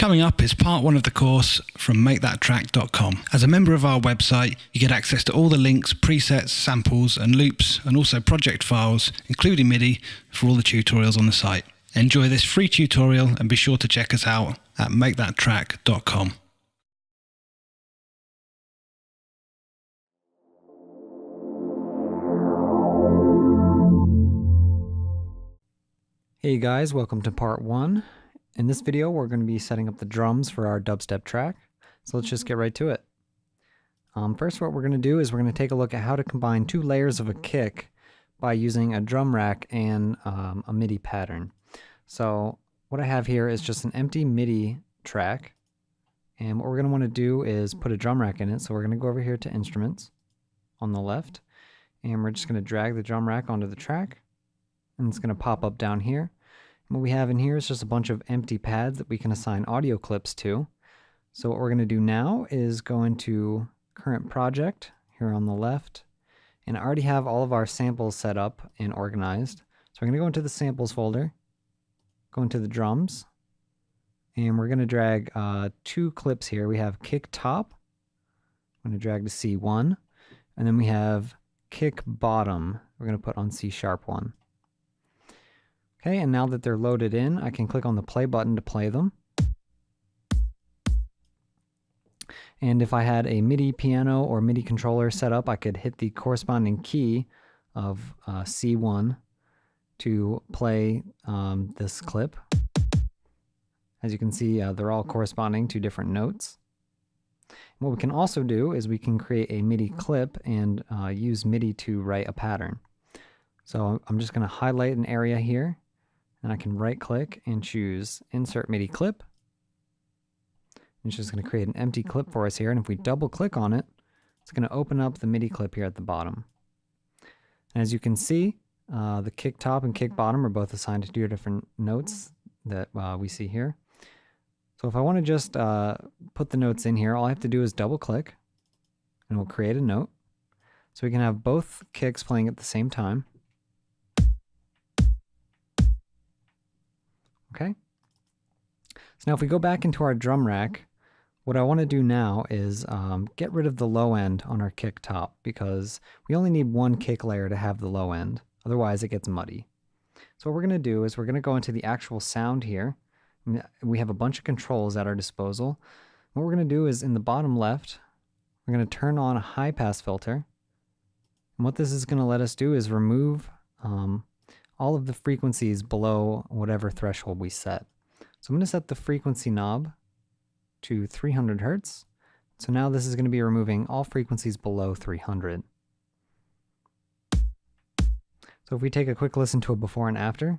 Coming up is part 1 of the course from MakeThatTrack.com. As a member of our website, you get access to all the links, presets, samples and loops, and also project files, including MIDI, for all the tutorials on the site. Enjoy this free tutorial and be sure to check us out at MakeThatTrack.com. Hey guys, welcome to part 1. In this video we're going to be setting up the drums for our dubstep track, so let's just get right to it. First what we're going to do is we're going to take a look at how to combine 2 layers of a kick by using a drum rack and a MIDI pattern. So what I have here is just an empty MIDI track, and what we're going to want to do is put a drum rack in it. So we're going to go over here to Instruments on the left, and we're just going to drag the drum rack onto the track, and it's going to pop up down here. And what we have in here is just a bunch of empty pads that we can assign audio clips to. So what we're going to do now is go into Current Project here on the left, and I already have all of our samples set up and organized. So we're going to go into the Samples folder, go into the Drums, and we're going to drag 2 clips here. We have Kick Top, I'm going to drag to C1, and then we have Kick Bottom, we're going to put on C#1. Okay, and now that they're loaded in, I can click on the play button to play them. And if I had a MIDI piano or MIDI controller set up, I could hit the corresponding key of C1 to play this clip. As you can see, they're all corresponding to different notes. And what we can also do is we can create a MIDI clip and use MIDI to write a pattern. So I'm just going to highlight an area here, and I can right click and choose Insert MIDI Clip. It's just going to create an empty clip for us here, and if we double click on it, it's going to open up the MIDI clip here at the bottom. And as you can see, the kick top and kick bottom are both assigned to 2 different notes that we see here. So if I want to just put the notes in here, all I have to do is double click, and we'll create a note. So we can have both kicks playing at the same time. Okay. So now if we go back into our drum rack, what I want to do now is get rid of the low end on our kick top, because we only need 1 kick layer to have the low end. Otherwise it gets muddy. So what we're going to do is we're going to go into the actual sound here. We have a bunch of controls at our disposal. What we're going to do is in the bottom left, we're going to turn on a high pass filter. And what this is going to let us do is remove all of the frequencies below whatever threshold we set. So I'm going to set the frequency knob to 300 Hertz. So now this is going to be removing all frequencies below 300. So if we take a quick listen to a before and after.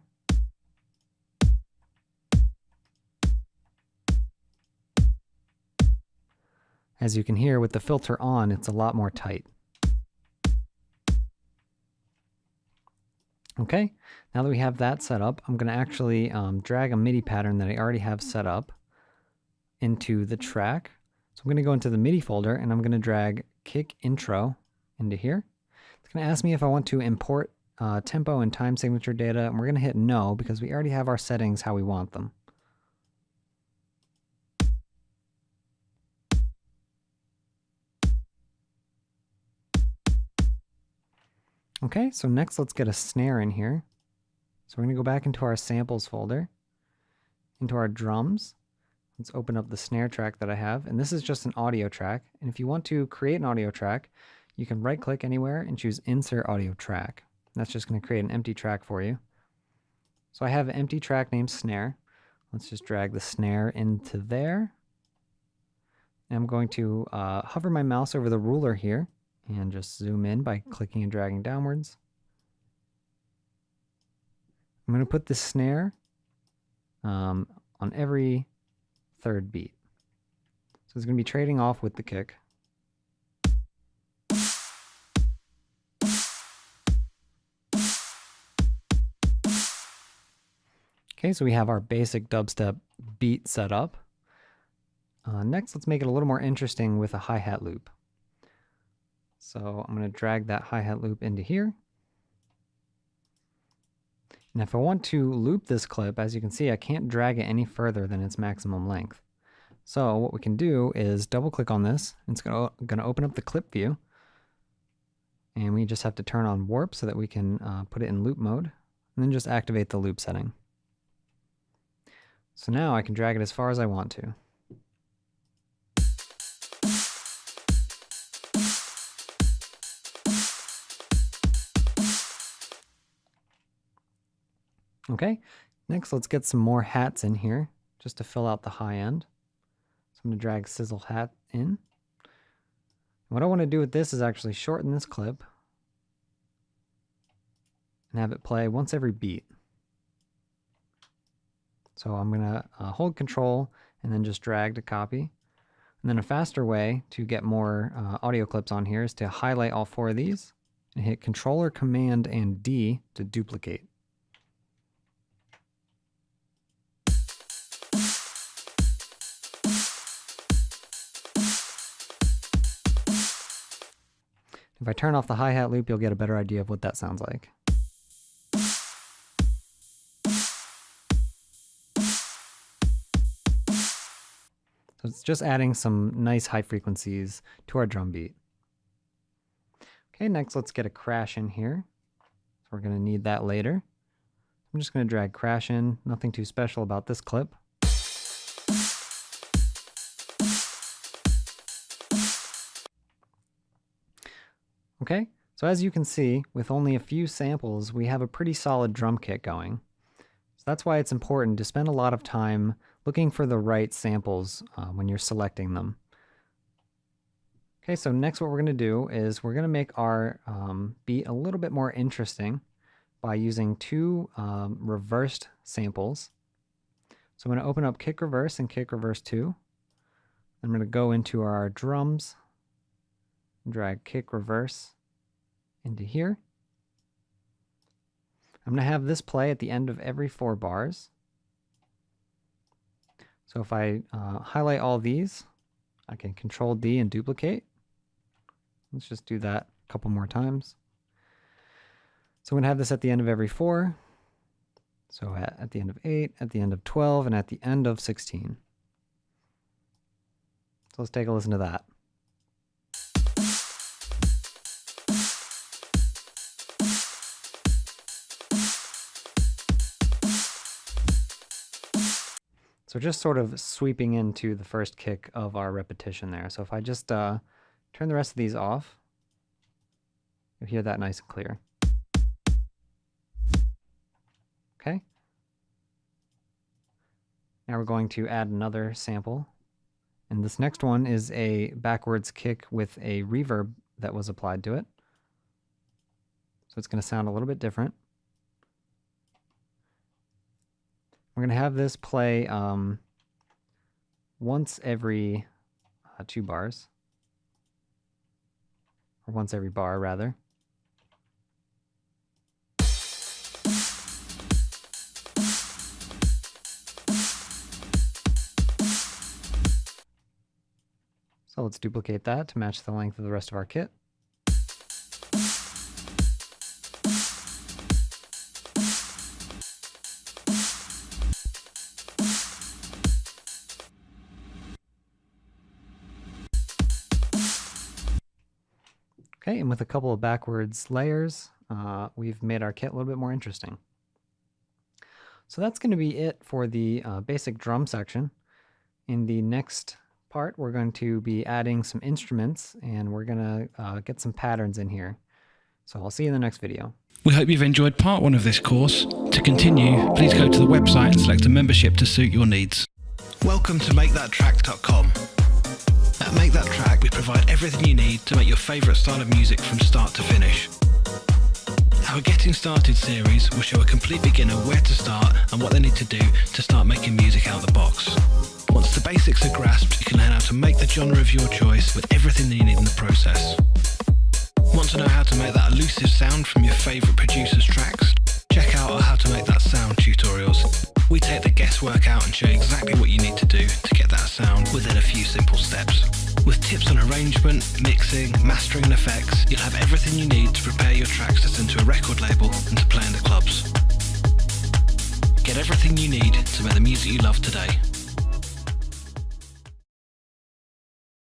As you can hear, with the filter on, it's a lot more tight. Okay, now that we have that set up, I'm going to actually drag a MIDI pattern that I already have set up into the track. So I'm going to go into the MIDI folder, and I'm going to drag Kick Intro into here. It's going to ask me if I want to import tempo and time signature data, and we're going to hit no because we already have our settings how we want them. Okay, so next let's get a snare in here. So we're going to go back into our samples folder, into our drums. Let's open up the snare track that I have, and this is just an audio track. And if you want to create an audio track, you can right click anywhere and choose Insert Audio Track. That's just going to create an empty track for you. So I have an empty track named Snare. Let's just drag the snare into there. And I'm going to hover my mouse over the ruler here and just zoom in by clicking and dragging downwards. I'm going to put the snare on every 3rd beat. So it's going to be trading off with the kick. Okay, so we have our basic dubstep beat set up. Next, let's make it a little more interesting with a hi-hat loop. So I'm going to drag that hi-hat loop into here. And if I want to loop this clip, as you can see, I can't drag it any further than its maximum length. So what we can do is double click on this. It's going to open up the clip view. And we just have to turn on warp so that we can put it in loop mode. And then just activate the loop setting. So now I can drag it as far as I want to. Okay, next let's get some more hats in here just to fill out the high end. So I'm going to drag Sizzle Hat in. What I want to do with this is actually shorten this clip and have it play once every beat. So I'm going to hold Control and then just drag to copy. And then a faster way to get more audio clips on here is to highlight all 4 of these and hit Control, Command, and D to duplicate. If I turn off the hi-hat loop, you'll get a better idea of what that sounds like. So it's just adding some nice high frequencies to our drum beat. Okay, next let's get a crash in here. So we're going to need that later. I'm just going to drag crash in, nothing too special about this clip. Okay, so as you can see, with only a few samples, we have a pretty solid drum kit going. So that's why it's important to spend a lot of time looking for the right samples when you're selecting them. Okay, so next what we're going to do is we're going to make our beat a little bit more interesting by using 2 reversed samples. So I'm going to open up Kick Reverse and Kick Reverse 2. I'm going to go into our drums, drag Kick Reverse into here. I'm going to have this play at the end of every 4 bars. So if I highlight all these, I can Control D and duplicate. Let's just do that a couple more times. So I'm going to have this at the end of every 4. So at the end of 8, at the end of 12, and at the end of 16. So let's take a listen to that. So just sort of sweeping into the first kick of our repetition there. So if I just turn the rest of these off, you'll hear that nice and clear. Okay. Now we're going to add another sample. And this next one is a backwards kick with a reverb that was applied to it. So it's going to sound a little bit different. We're going to have this play once every 2 bars, or once every bar rather. So let's duplicate that to match the length of the rest of our kit. Okay, and with a couple of backwards layers, we've made our kit a little bit more interesting. So that's going to be it for the basic drum section. In the next part, we're going to be adding some instruments, and we're going to get some patterns in here. So I'll see you in the next video. We hope you've enjoyed part 1 of this course. To continue, please go to the website and select a membership to suit your needs. Welcome to MakeThatTrack.com. At Make That Track, we provide everything you need to make your favourite style of music from start to finish. Our Getting Started series will show a complete beginner where to start and what they need to do to start making music out of the box. Once the basics are grasped, you can learn how to make the genre of your choice with everything that you need in the process. Want to know how to make that elusive sound from your favourite producer's tracks? Check out our How to Make That Sound tutorials. We take the guesswork out and show you exactly what you need to do to get that sound within a few simple steps. With tips on arrangement, mixing, mastering and effects, you'll have everything you need to prepare your tracks to send to a record label and to play in the clubs. Get everything you need to make the music you love today.